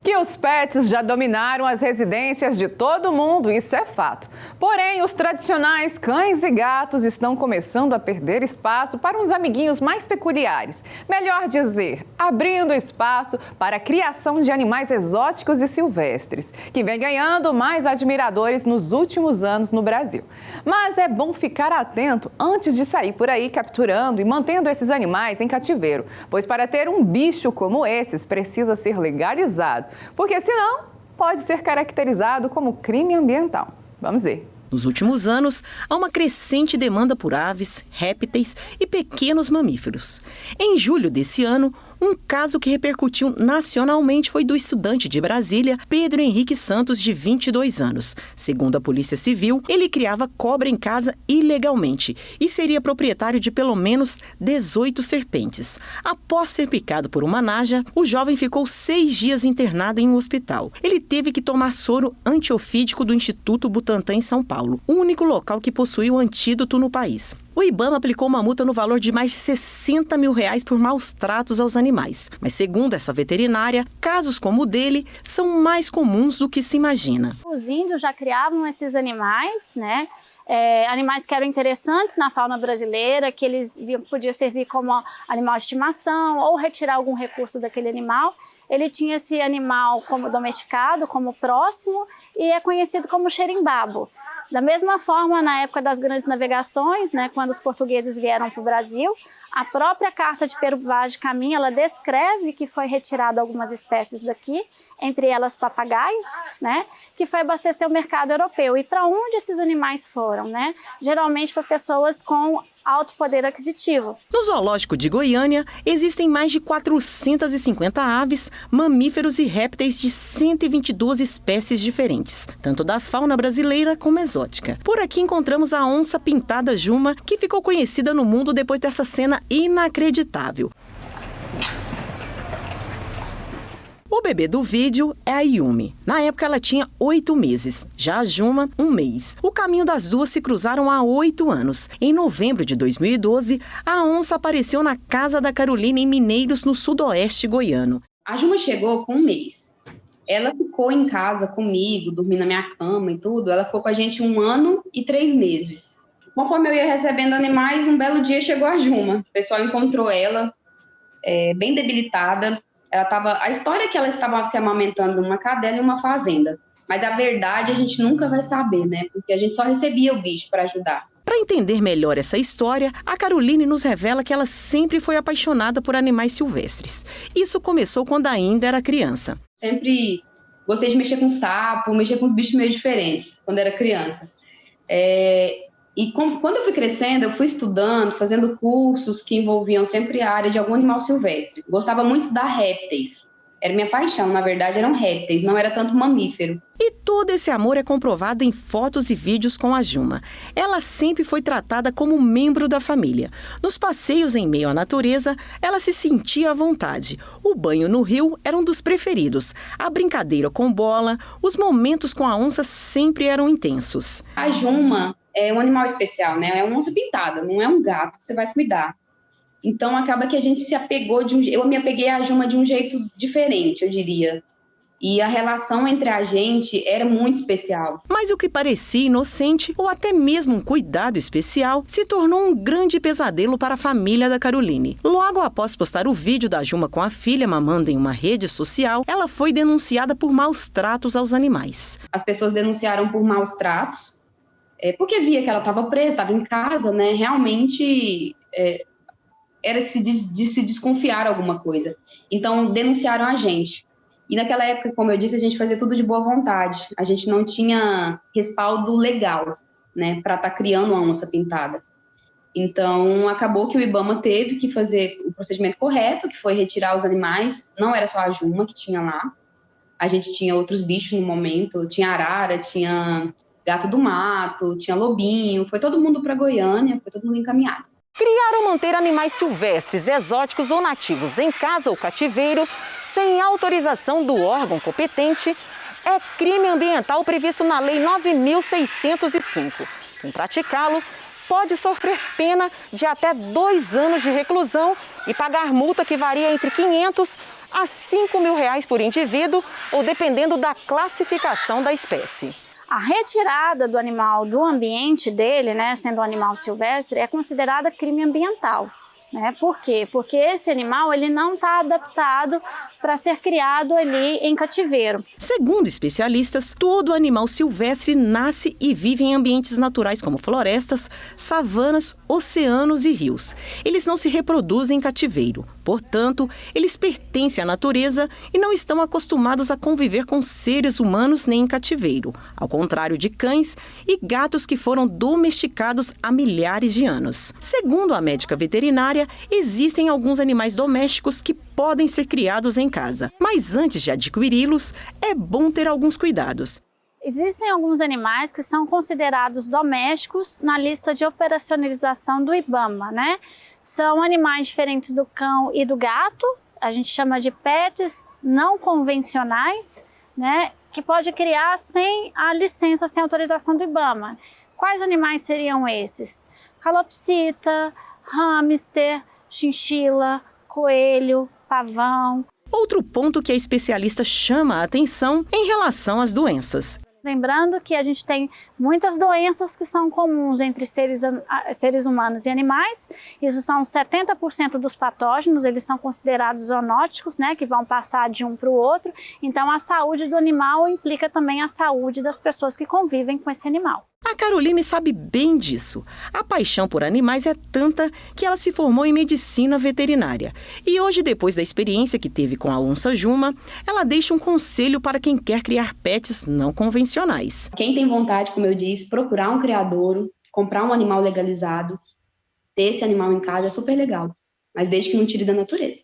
Que os pets já dominaram as residências de todo mundo, isso é fato. Porém, os tradicionais cães e gatos estão começando a perder espaço para uns amiguinhos mais peculiares. Melhor dizer, abrindo espaço para a criação de animais exóticos e silvestres, que vem ganhando mais admiradores nos últimos anos no Brasil. Mas é bom ficar atento antes de sair por aí capturando e mantendo esses animais em cativeiro, pois para ter um bicho como esses precisa ser legalizado. Porque senão pode ser caracterizado como crime ambiental. Vamos ver. Nos últimos anos, há uma crescente demanda por aves, répteis e pequenos mamíferos. Em julho desse ano, um caso que repercutiu nacionalmente foi do estudante de Brasília, Pedro Henrique Santos, de 22 anos. Segundo a Polícia Civil, ele criava cobra em casa ilegalmente e seria proprietário de pelo menos 18 serpentes. Após ser picado por uma naja, o jovem ficou 6 dias internado em um hospital. Ele teve que tomar soro antiofídico do Instituto Butantan em São Paulo, o único local que possui o antídoto no país. O IBAMA aplicou uma multa no valor de mais de R$60 mil por maus tratos aos animais. Mas, segundo essa veterinária, casos como o dele são mais comuns do que se imagina. Os índios já criavam esses animais, né? Animais que eram interessantes na fauna brasileira, que eles podiam servir como animal de estimação ou retirar algum recurso daquele animal. Ele tinha esse animal como domesticado, como próximo, e é conhecido como xerimbabo. Da mesma forma, na época das grandes navegações, né, quando os portugueses vieram para o Brasil, a própria Carta de Pedro Vaz de Caminha, ela descreve que foi retirado algumas espécies daqui, entre elas papagaios, né, que foi abastecer o mercado europeu. E para onde esses animais foram, né? Geralmente para pessoas com alto poder aquisitivo. No zoológico de Goiânia, existem mais de 450 aves, mamíferos e répteis de 122 espécies diferentes, tanto da fauna brasileira como exótica. Por aqui encontramos a onça pintada Juma, que ficou conhecida no mundo depois dessa cena inacreditável. O bebê do vídeo é a Yumi. Na época ela tinha 8 meses, já a Juma 1 mês. O caminho das duas se cruzaram há 8 anos. Em novembro de 2012, a onça apareceu na casa da Carolina em Mineiros, no sudoeste goiano. A Juma chegou com 1 mês. Ela ficou em casa comigo, dormindo na minha cama e tudo. Ela ficou com a gente 1 ano e 3 meses. Conforme eu ia recebendo animais, um belo dia chegou a Juma. O pessoal encontrou ela bem debilitada. A história é que ela estava se amamentando numa cadela em uma fazenda. Mas a verdade a gente nunca vai saber, né? Porque a gente só recebia o bicho para ajudar. Para entender melhor essa história, a Caroline nos revela que ela sempre foi apaixonada por animais silvestres. Isso começou quando ainda era criança. Sempre gostei de mexer com sapo, mexer com os bichos meio diferentes, quando era criança. Quando eu fui crescendo, eu fui estudando, fazendo cursos que envolviam sempre a área de algum animal silvestre. Gostava muito da répteis. Era minha paixão, na verdade eram répteis, não era tanto mamífero. E todo esse amor é comprovado em fotos e vídeos com a Juma. Ela sempre foi tratada como membro da família. Nos passeios em meio à natureza, ela se sentia à vontade. O banho no rio era um dos preferidos. A brincadeira com bola, os momentos com a onça sempre eram intensos. A Juma é um animal especial, né? É uma onça pintada, não é um gato que você vai cuidar. Então, acaba que a gente se apegou eu me apeguei à Juma de um jeito diferente, eu diria. E a relação entre a gente era muito especial. Mas o que parecia inocente, ou até mesmo um cuidado especial, se tornou um grande pesadelo para a família da Caroline. Logo após postar o vídeo da Juma com a filha mamando em uma rede social, ela foi denunciada por maus tratos aos animais. As pessoas denunciaram por maus tratos, porque via que ela estava presa, estava em casa, né? Realmente era de se desconfiar alguma coisa. Então, denunciaram a gente. E naquela época, como eu disse, a gente fazia tudo de boa vontade. A gente não tinha respaldo legal, né, para estar criando uma onça pintada. Então, acabou que o IBAMA teve que fazer o procedimento correto, que foi retirar os animais. Não era só a Juma que tinha lá. A gente tinha outros bichos no momento. Tinha arara, tinha gato do mato, tinha lobinho. Foi todo mundo para Goiânia, foi todo mundo encaminhado. Criar ou manter animais silvestres, exóticos ou nativos em casa ou cativeiro, sem autorização do órgão competente, é crime ambiental previsto na Lei 9.605. Quem praticá-lo pode sofrer pena de até 2 anos de reclusão e pagar multa que varia entre R$ 500 a R$ 5.000 por indivíduo ou dependendo da classificação da espécie. A retirada do animal do ambiente dele, né, sendo um animal silvestre, é considerada crime ambiental. Por quê? Porque esse animal ele não está adaptado para ser criado ali em cativeiro. Segundo especialistas, todo animal silvestre nasce e vive em ambientes naturais como florestas, savanas, oceanos e rios. Eles não se reproduzem em cativeiro. Portanto, eles pertencem à natureza e não estão acostumados a conviver com seres humanos nem em cativeiro, ao contrário de cães e gatos que foram domesticados há milhares de anos. Segundo a médica veterinária, existem alguns animais domésticos que podem ser criados em casa, mas antes de adquiri-los, é bom ter alguns cuidados. Existem alguns animais que são considerados domésticos na lista de operacionalização do IBAMA, São animais diferentes do cão e do gato, a gente chama de pets não convencionais, que pode criar sem a licença, sem autorização do IBAMA. Quais animais seriam esses? Calopsita, hamster, chinchila, coelho, pavão. Outro ponto que a especialista chama a atenção em relação às doenças. Lembrando que a gente tem muitas doenças que são comuns entre seres humanos e animais. Isso são 70% dos patógenos, eles são considerados zoonóticos, que vão passar de um para o outro. Então, a saúde do animal implica também a saúde das pessoas que convivem com esse animal. A Caroline sabe bem disso. A paixão por animais é tanta que ela se formou em medicina veterinária. E hoje, depois da experiência que teve com a onça Juma, ela deixa um conselho para quem quer criar pets não convencionais. Quem tem vontade, como eu disse, procurar um criadouro, comprar um animal legalizado, ter esse animal em casa é super legal, mas desde que não tire da natureza.